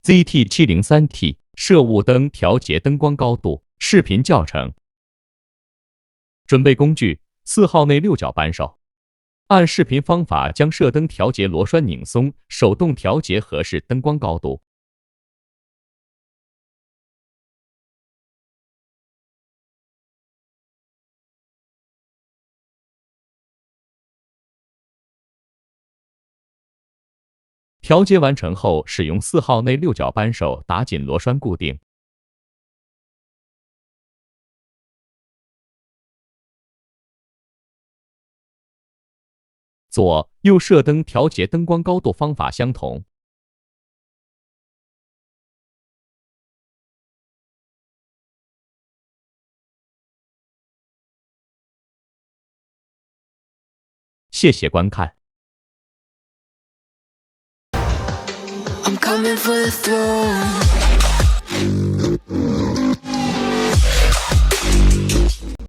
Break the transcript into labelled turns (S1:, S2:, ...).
S1: ZT703T 摄雾灯调节灯光高度视频教程。准备工具：4号内6角扳手。按视频方法将射灯调节螺栓拧松，手动调节合适灯光高度。调节完成后，使用4号内6角扳手打紧螺栓固定。左右射灯调节灯光高度方法相同。谢谢观看。
S2: I'm coming for the throne.